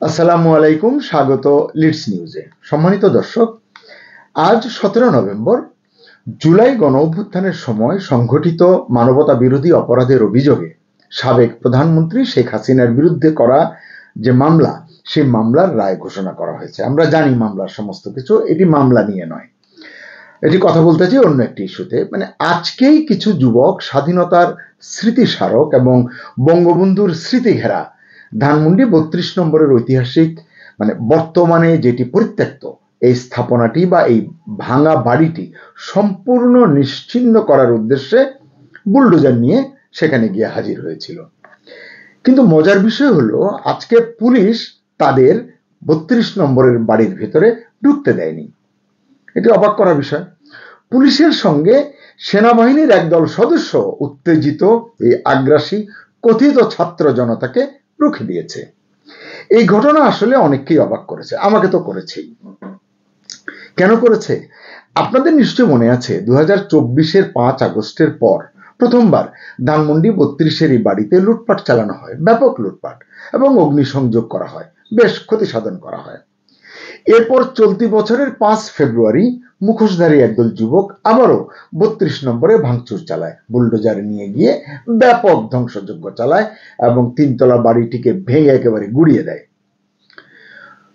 আসসালামু আলাইকুম, স্বাগত লিডস নিউজে। সম্মানিত দর্শক, আজ 17 নভেম্বর জুলাই গণ অভ্যুত্থানের সময় সংঘটিত মানবতা বিরোধী অপরাধের অভিযোগে সাবেক প্রধানমন্ত্রী শেখ হাসিনার বিরুদ্ধে করা যে মামলা, সেই মামলার রায় ঘোষণা করা হয়েছে। আমরা জানি মামলার সমস্ত কিছু, এটি মামলা নিয়ে নয়, এটি কথা বলতে চাই অন্য একটি ইস্যুতে। আজকেই কিছু যুবক স্বাধীনতার স্মৃতিস্মারক এবং বঙ্গবন্ধুর স্মৃতি ঘেরা ধানমন্ডি 32 নম্বরের ঐতিহাসিক বর্তমানে যেটি পরিত্যক্ত এই স্থাপনাটি বা এই ভাঙা বাড়িটি সম্পূর্ণ নিশ্চিহ্ন করার উদ্দেশ্যে বুলডোজার নিয়ে সেখানে গিয়ে হাজির হয়েছিল। কিন্তু মজার বিষয় হলো, আজকে পুলিশ তাদের 32 নম্বরের বাড়ির ভিতরে ঢুকতে দেয়নি। এটি অবাক করা বিষয়। পুলিশের সঙ্গে সেনাবাহিনীর একদল সদস্য উত্তেজিত এই আগ্রাসী কথিত ছাত্র জনতাকে রুখে দিয়েছে। এই ঘটনা আসলে অনেককেই অবাক করেছে, আমাকে তো করেছেই। কেন করেছে? আপনাদের নিশ্চয় মনে আছে 2024-এর 5 আগস্টের পর প্রথমবার ধানমন্ডি 32-এর এই বাড়িতে লুটপাট চালানো হয়, ব্যাপক লুটপাট, এবং অগ্নিসংযোগ করা হয়, বেশ ক্ষতি সাধন করা হয়। এরপর চলতি বছরের 5 ফেব্রুয়ারি মুখোশধারী একদল যুবক আবারও 32 নম্বরে ভাঙচুর চালায়, বুলডোজার নিয়ে গিয়ে ব্যাপক ধ্বংসযজ্ঞ চালায় এবং 3তলা বাড়িটিকে ভেঙে একেবারে গুড়িয়ে দেয়।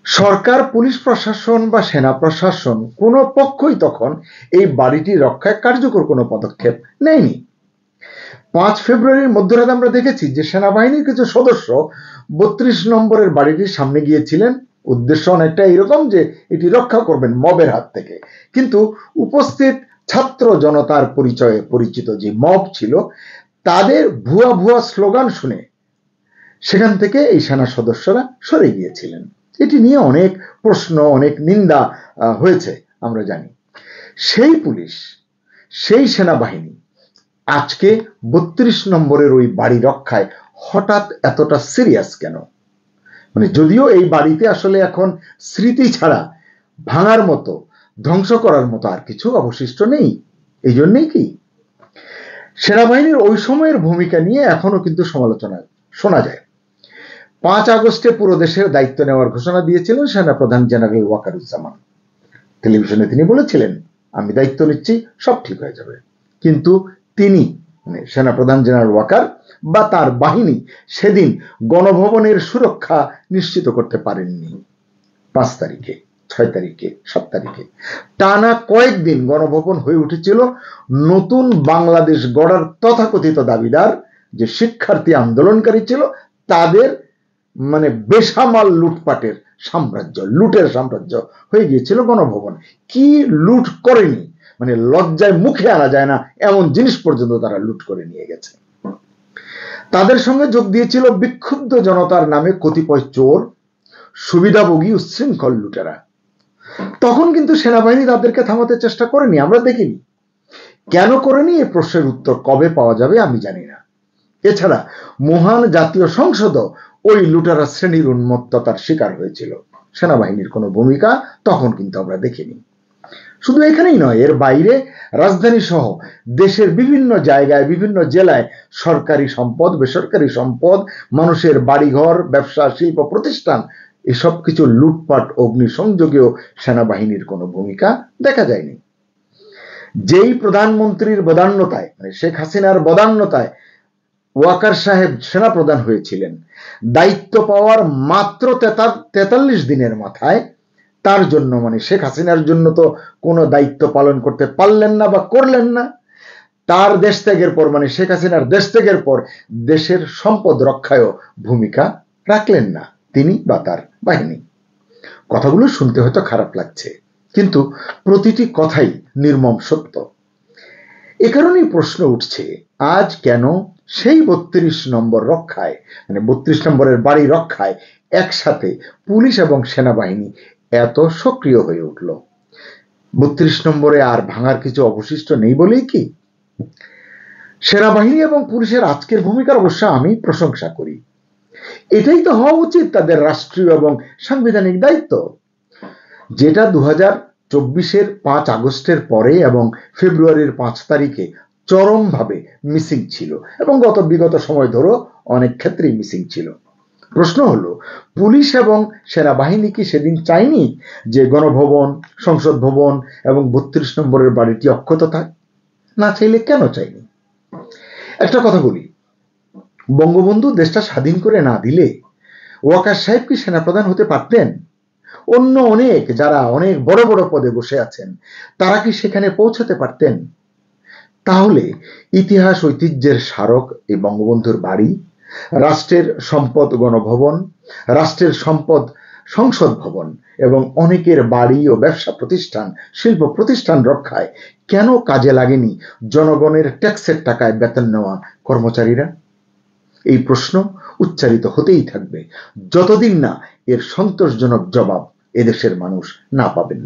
সরকার, পুলিশ প্রশাসন বা সেনা প্রশাসন কোনো পক্ষই তখন এই বাড়িটি রক্ষায় কার্যকর কোনো পদক্ষেপ নেয়নি। 5 ফেব্রুয়ারির মধ্যরাত আমরা দেখেছি যে সেনাবাহিনীর কিছু সদস্য 32 নম্বরের বাড়িটির সামনে গিয়েছিলেন, উদ্দেশ্য অনেকটা এরকম যে এটি রক্ষা করবেন মবের হাত থেকে। কিন্তু উপস্থিত ছাত্র জনতার পরিচয়ে পরিচিত যে মব ছিল, তাদের ভুয়া ভুয়া স্লোগান শুনে সেখান থেকে এই সেনা সদস্যরা সরে গিয়েছিলেন। এটি নিয়ে অনেক প্রশ্ন, অনেক নিন্দা হয়েছে, আমরা জানি। সেই পুলিশ, সেই সেনাবাহিনী আজকে 32 নম্বরের ওই বাড়ি রক্ষায় হঠাৎ এতটা সিরিয়াস কেন? যদিও এই বাড়িতে আসলে এখন স্মৃতি ছাড়া ভাঙার মতো, ধ্বংস করার মতো আর কিছু অবশিষ্ট নেই। এই জন্যই কি সেনাবাহিনীর ওই সময়ের ভূমিকা নিয়ে এখনো কিন্তু সমালোচনা শোনা যায়। 5 আগস্টে পুরো দেশের দায়িত্ব নেওয়ার ঘোষণা দিয়েছিলেন সেনাপ্রধান জেনারেল ওয়াকারুজ্জামান। টেলিভিশনে তিনি বলেছিলেন, আমি দায়িত্ব নিচ্ছি, সব ঠিক হয়ে যাবে। কিন্তু তিনি সেনাপ্রধান জেনারেল ওয়াকার বা তার বাহিনী সেদিন গণভবনের সুরক্ষা নিশ্চিত করতে পারেননি। 5 তারিখে, 6 তারিখে, 7 তারিখে টানা কয়েকদিন গণভবন হয়ে উঠেছিল নতুন বাংলাদেশ গড়ার তথাকথিত দাবিদার যে শিক্ষার্থী আন্দোলনকারী ছিল, তাদের বেসামাল লুটপাটের সাম্রাজ্য, লুটের সাম্রাজ্য হয়ে গিয়েছিল গণভবন। কি লুট করেনি, লজ্জায় মুখে আনা যায় না এমন জিনিস পর্যন্ত তারা লুট করে নিয়ে গেছে। তাদের সঙ্গে যোগ দিয়েছিল বিক্ষুব্ধ জনতার নামে কতিপয় চোর, সুবিধাভোগী, উচ্ছৃঙ্খল লুটেরা। তখন কিন্তু সেনাবাহিনী তাদেরকে থামাতে চেষ্টা করেনি, আমরা দেখিনি। কেন করেনি, এই প্রশ্নের উত্তর কবে পাওয়া যাবে আমি জানি না। এছাড়া মহান জাতীয় সংসদও ওই লুটেরা শ্রেণীর উন্মত্ততার শিকার হয়েছিল। সেনাবাহিনীর কোনো ভূমিকা তখন কিন্তু আমরা দেখিনি। শুধু এখানেই নয়, এর বাইরে রাজধানী সহ দেশের বিভিন্ন জায়গায়, বিভিন্ন জেলায় সরকারি সম্পদ, বেসরকারি সম্পদ, মানুষের বাড়িঘর, ব্যবসা, শিল্প প্রতিষ্ঠান, এসব কিছু লুটপাট, অগ্নিসংযোগেও সেনাবাহিনীর কোনো ভূমিকা দেখা যায়নি। যেই প্রধানমন্ত্রীর বদান্যতায়, শেখ হাসিনার বদান্যতায় ওয়াকার সাহেব সেনাপ্রধান হয়েছিলেন, দায়িত্ব পাওয়ার মাত্র 43 দিনের মাথায় তার জন্য শেখ হাসিনার জন্য তো কোনো দায়িত্ব পালন করতে পারলেন না বা করলেন না। তার দেশ ত্যাগের পর, শেখ হাসিনার দেশ ত্যাগের পর দেশের সম্পদ রক্ষায়ও ভূমিকা রাখলেন না তিনি বা তার বাহিনী। কথাগুলো শুনতে হয়তো খারাপ লাগছে, কিন্তু প্রতিটি কথাই নির্মম সত্য। এ কারণেই প্রশ্ন উঠছে, আজ কেন সেই 32 নম্বর রক্ষায়, 32 নম্বরের বাড়ি রক্ষায় একসাথে পুলিশ এবং সেনাবাহিনী এত সক্রিয় হয়ে উঠল? 32 নম্বরে আর ভাঙার কিছু অবশিষ্ট নেই বলেই কি? সেনাবাহিনী এবং পুলিশের আজকের ভূমিকার অবশ্য আমি প্রশংসা করি। এটাই তো হওয়া উচিত তাদের রাষ্ট্রীয় এবং সাংবিধানিক দায়িত্ব, যেটা 2024-এর 5 আগস্টের পরে এবং ফেব্রুয়ারির 5 তারিখে চরমভাবে মিসিং ছিল এবং বিগত সময় ধরে অনেক ক্ষেত্রেই মিসিং ছিল। প্রশ্ন হলো, পুলিশ এবং সেনাবাহিনী কি সেদিন চায়নি যে গণভবন, সংসদ ভবন এবং 32 নম্বরের বাড়িটি অক্ষত থাক? না চাইলে কেন চাইনি? একটা কথা বলি, বঙ্গবন্ধু দেশটা স্বাধীন করে না দিলে ওয়াকার সাহেব কি সেনাপ্রধান হতে পারতেন? অন্য অনেক যারা অনেক বড় বড় পদে বসে আছেন তারা কি সেখানে পৌঁছাতে পারতেন? তাহলে ইতিহাস ঐতিহ্যের স্মারক এই বঙ্গবন্ধুর বাড়ি, রাষ্ট্রের সম্পদ গণভবন, রাষ্ট্রের সম্পদ সংসদ ভবন এবং অনেকের বাড়ি ও ব্যবসা প্রতিষ্ঠান, শিল্প প্রতিষ্ঠান রক্ষায় কেন কাজে লাগেনি জনগণের ট্যাক্সের টাকায় বেতন নেওয়া কর্মচারীরা? এই প্রশ্ন উচ্চারিত হতেই থাকবে যতদিন না এর সন্তোষজনক জবাব এদেশের মানুষ না পাবেন।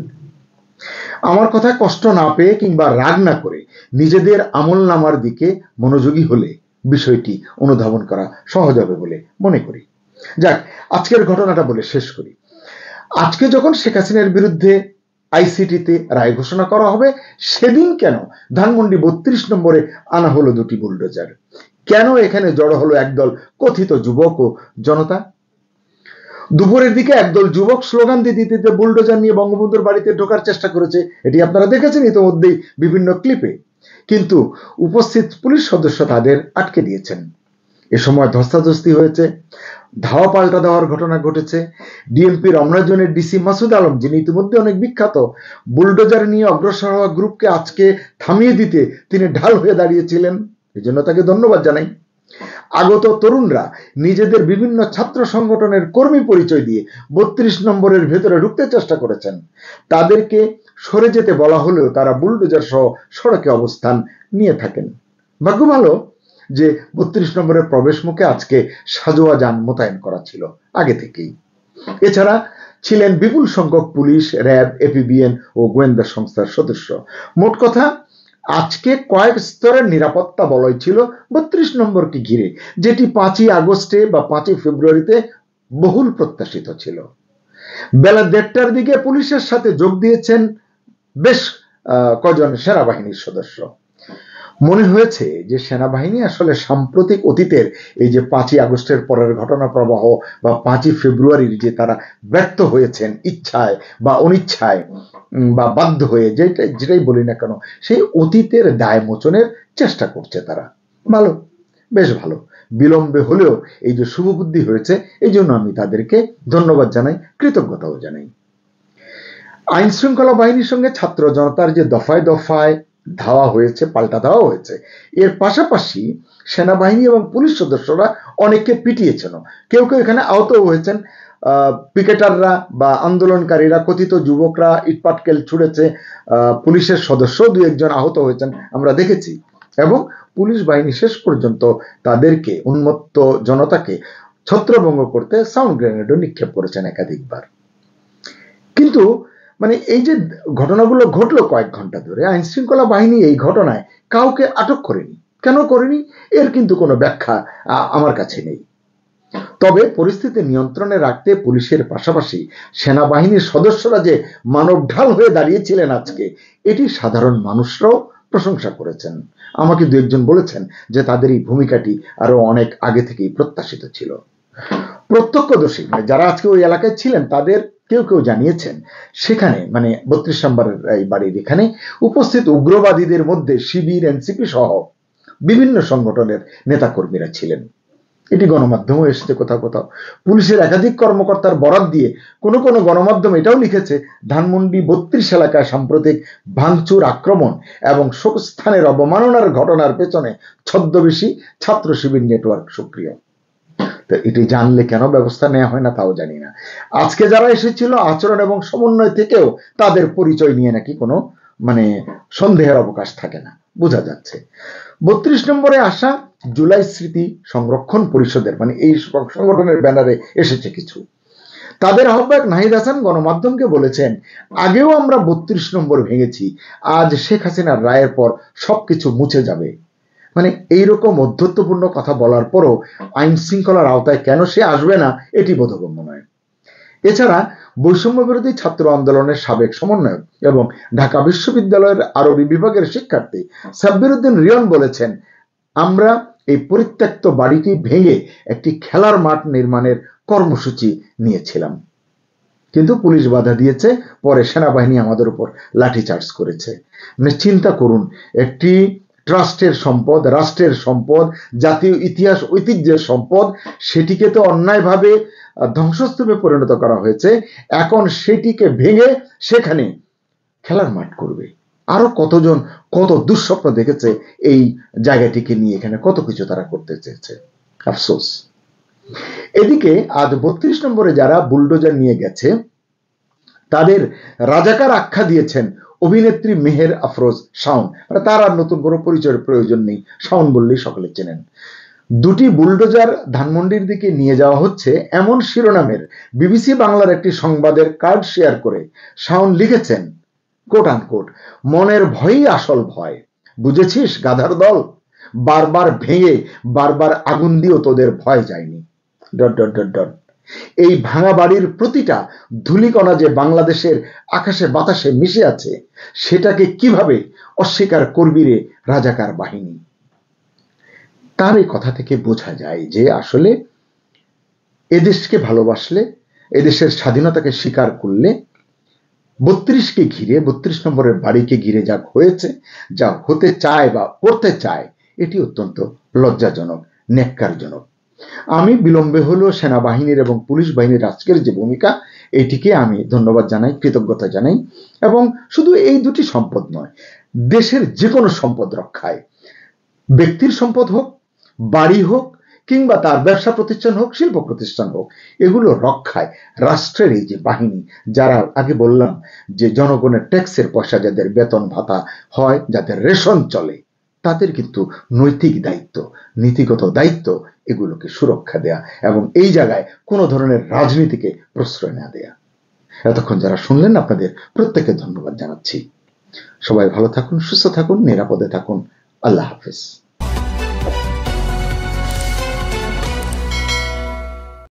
আমার কথা কষ্ট না পেয়ে কিংবা রাগ না করে নিজেদের আমলনামার দিকে মনোযোগী হলে বিষয়টি অনুধাবন করা সহজ হবে বলে মনে করি। যাক, আজকের ঘটনাটা বলে শেষ করি। আজকে যখন শেখ হাসিনার বিরুদ্ধে আইসিটিতে রায় ঘোষণা করা হবে, সেদিন কেন ধানমন্ডি 32 নম্বরে আনা হলো দুটি বুলডোজার? কেন এখানে জড়ো হলো একদল কথিত যুবক ও জনতা? দুপুরের দিকে একদল যুবক স্লোগান দিতে দিতে বুলডোজার নিয়ে বঙ্গবন্ধুর বাড়িতে ঢোকার চেষ্টা করেছে, এটি আপনারা দেখেছেন ইতিমধ্যেই বিভিন্ন ক্লিপে, কিন্তু উপস্থিত পুলিশ সদস্য তাদের আটকে দিয়েছেন। এ সময় ধস্তাধস্তি হয়েছে, ধাওয়া পাল্টা দেওয়ার ঘটনা ঘটেছে। ডিএমপি রমনা জোনের ডিসি মাসুদ আলম, যিনি ইতিমধ্যে অনেক বিখ্যাত, বুলডোজার নিয়ে অগ্রসর হওয়া গ্রুপকে আজকে থামিয়ে দিতে তিনি ঢাল হয়ে দাঁড়িয়েছিলেন, এই জন্য তাকে ধন্যবাদ জানাই। আগত তরুণরা নিজেদের বিভিন্ন ছাত্র সংগঠনের কর্মী পরিচয় দিয়ে 32 নম্বরের ভেতরে ঢুকতে চেষ্টা করেছেন। তাদেরকে সরে যেতে বলা হলেও তারা বুলডোজার সহ সড়কে অবস্থান নিয়ে থাকেন। ভাগ্য ভালো যে 32 নম্বরের প্রবেশ মুখে আজকে সাজোয়া যান মোতায়েন করা ছিল আগে থেকেই। এছাড়া ছিলেন বিপুল সংখ্যক পুলিশ, র্যাব, এপিবিএন ও গোয়েন্দা সংস্থার সদস্য। মোট কথা, আজকে কয়েক স্তরের নিরাপত্তা বলয় ছিল 32 নম্বরকে ঘিরে, যেটি 5ই আগস্টে বা 5ই ফেব্রুয়ারিতে বহুল প্রত্যাশিত ছিল। বেলা 1:30টার দিকে পুলিশের সাথে যোগ দিয়েছেন বেশ কজন সেনাবাহিনীর সদস্য। মনে হয়েছে যে সেনাবাহিনী আসলে সাম্প্রতিক অতীতের এই যে 5ই আগস্টের পরের ঘটনা প্রবাহ বা 5ই ফেব্রুয়ারির যে তারা ব্যর্থ হয়েছেন ইচ্ছায় বা অনিচ্ছায় বা বাধ্য হয়ে, যেটাই বলি না কেন, সেই অতীতের দায় মোচনের চেষ্টা করছে তারা। ভালো, বেশ ভালো, বিলম্বে হলেও এই যে শুভবুদ্ধি হয়েছে, এই জন্য আমি তাদেরকে ধন্যবাদ জানাই, কৃতজ্ঞতাও জানাই। আইন শৃঙ্খলা বাহিনীর সঙ্গে ছাত্র জনতার যে দফায় দফায় ধাওয়া হয়েছে, পাল্টা ধাওয়া হয়েছে, এর পাশাপাশি সেনাবাহিনী এবং পুলিশ সদস্যরা অনেককে পিটিয়েছেন, কেউ কেউ এখানে আহত হয়েছেন। পিকেটাররা বা আন্দোলনকারীরা, কথিত যুবকরা ইটপাটকেল ছুড়েছে, পুলিশের সদস্য 2-1 জন আহত হয়েছেন আমরা দেখেছি, এবং পুলিশ বাহিনী শেষ পর্যন্ত তাদেরকে, উন্মত্ত জনতাকে ছত্রভঙ্গ করতে সাউন্ড গ্রেনেডও নিক্ষেপ করেছেন একাধিকবার। কিন্তু মানে এই যে ঘটনাগুলো ঘটলো কয়েক ঘন্টা ধরে, আইন শৃঙ্খলা বাহিনী এই ঘটনায় কাউকে আটক করেনি। কেন করেনি এর কিন্তু কোনো ব্যাখ্যা আমার কাছে নেই। তবে পরিস্থিতি নিয়ন্ত্রণে রাখতে পুলিশের পাশাপাশি সেনাবাহিনীর সদস্যরা যে মানব ঢাল হয়ে দাঁড়িয়েছিলেন আজকে, এটি সাধারণ মানুষরাও প্রশংসা করেছেন। আমাকে 2-1 জন বলেছেন যে তাদের এই ভূমিকাটি আরো অনেক আগে থেকেই প্রত্যাশিত ছিল। প্রত্যক্ষদর্শী যারা আজকে ওই এলাকায় ছিলেন তাদের কেউ কেউ জানিয়েছেন সেখানে, মানে 32 নম্বরের এই বাড়ির এখানে উপস্থিত উগ্রবাদীদের মধ্যে শিবির, এনসিপি সহ বিভিন্ন সংগঠনের নেতাকর্মীরা ছিলেন। এটি গণমাধ্যমেও এসেছে কোথাও কোথাও। পুলিশের একাধিক কর্মকর্তার বরাত দিয়ে কোনো কোনো গণমাধ্যম এটাও লিখেছে, ধানমন্ডি 32 এলাকায় সাম্প্রতিক ভাঙচুর, আক্রমণ এবং শোকস্থানের অবমাননার ঘটনার পেছনে ছদ্মবেশী ছাত্র শিবির নেটওয়ার্ক সক্রিয়। তো এটি জানলে কেন ব্যবস্থা নেওয়া হয় না তাও জানি না। আজকে যারা এসেছিল আচরণ এবং সমন্বয় থেকেও তাদের পরিচয় নিয়ে নাকি কোনো মানে সন্দেহের অবকাশ থাকে না, বোঝা যাচ্ছে। 32 নম্বরে আসা জুলাই স্মৃতি সংরক্ষণ পরিষদের, মানে এই সংগঠনের ব্যানারে এসেছে কিছু। তাদের আহ্বায়ক নাহিদ হাসান গণমাধ্যমকে বলেছেন, আগেও আমরা 32 নম্বর ভেঙেছি, আজ শেখ হাসিনার রায়ের পর সবকিছু মুছে যাবে। মানে এইরকম অধ্যত্বপূর্ণ কথা বলার পরও আইন শৃঙ্খলার আওতায় কেন সে আসবে না, এটি বোধগম্য নয়। এছাড়া বৈষম্য বিরোধী ছাত্র আন্দোলনের সাবেক সমন্বয়ক এবং ঢাকা বিশ্ববিদ্যালয়ের আরবি বিভাগের শিক্ষার্থী সাব্বির উদ্দিন রিয়ন বলেছেন, আমরা এই পরিত্যক্ত বাড়িটি ভেঙে একটি খেলার মাঠ নির্মাণের কর্মসূচি নিয়েছিলাম, কিন্তু পুলিশ বাধা দিয়েছে, পরে সেনাবাহিনী আমাদের উপর লাঠিচার্জ করেছে। মানে চিন্তা করুন, একটি ট্রাস্টের সম্পদ, রাষ্ট্রের সম্পদ, জাতীয় ইতিহাস ঐতিহ্যের সম্পদ, সেটিকে তো অন্যায়ভাবে ধ্বংসস্তূপে পরিণত করা হয়েছে। এখন সেটিকে ভেঙে সেখানে খেলার মাঠ করবে। আরো কতজন কত দুঃস্বপ্ন দেখেছে এই জায়গাটিকে নিয়ে, এখানে কত কিছু তারা করতে চেয়েছে। আফসোস। এদিকে আজ 32 নম্বরে যারা বুলডোজার নিয়ে গেছে তাদের রাজাকার আখ্যা দিয়েছেন অভিনেত্রী মেহের আফরোজ শাওন। তার আর নতুন কোনো পরিচয়ের প্রয়োজন নেই, শাওন বললেই সকলে চেনেন। দুটি বুলডোজার ধানমন্ডির দিকে নিয়ে যাওয়া হচ্ছে এমন শিরোনামের বিবিসি বাংলার একটি সংবাদের কার্ড শেয়ার করে শাওন লিখেছেন, কোট আনকোট, মনের ভয়ই আসল ভয়, বুঝেছিস গাধার দল, বারবার ভেঙে বারবার আগুন দিয়েও তোদের ভয় যায়নি। Dot dot dot dot. এই ভাঙা বাড়ির প্রতিটা ধূলিকণা যে বাংলাদেশের আকাশে বাতাসে মিশে আছে, সেটাকে কিভাবে অস্বীকার করবি রে রাজাকার বাহিনী। তার এই কথা থেকে বোঝা যায় যে আসলে এদেশকে ভালোবাসলে, এদেশের স্বাধীনতাকে স্বীকার করলে 32কে ঘিরে, 32 নম্বরের বাড়িকে ঘিরে যা হয়েছে, যা হতে চায় বা করতে চায়, এটি অত্যন্ত লজ্জাজনক, ন্যাক্কারজনক। আমি বিলম্বে হলেও সেনাবাহিনীর এবং পুলিশ বাহিনীর আজকের যে ভূমিকা, এটিকে আমি ধন্যবাদ জানাই, কৃতজ্ঞতা জানাই। এবং শুধু এই দুটি সম্পদ নয়, দেশের যে কোনো সম্পদ রক্ষায়, ব্যক্তির সম্পদ হোক, বাড়ি হোক, কিংবা তার ব্যবসা প্রতিষ্ঠান হোক, শিল্প প্রতিষ্ঠান হোক, এগুলো রক্ষায় রাষ্ট্রের এই যে বাহিনী, যারা আগে বললাম যে জনগণের ট্যাক্সের পয়সা যাদের বেতন ভাতা হয়, যাদের রেশন চলে, তাদের কিন্তু নৈতিক দায়িত্ব, নীতিগত দায়িত্ব এগুলোকে সুরক্ষা দেয়া এবং এই জায়গায় কোনো ধরনের রাজনীতিকে প্রশ্রয় না দেয়া। এতক্ষণ যারা শুনলেন আপনাদের প্রত্যেককে ধন্যবাদ জানাচ্ছি। সবাই ভালো থাকুন, সুস্থ থাকুন, নিরাপদে থাকুন। আল্লাহ হাফেজ।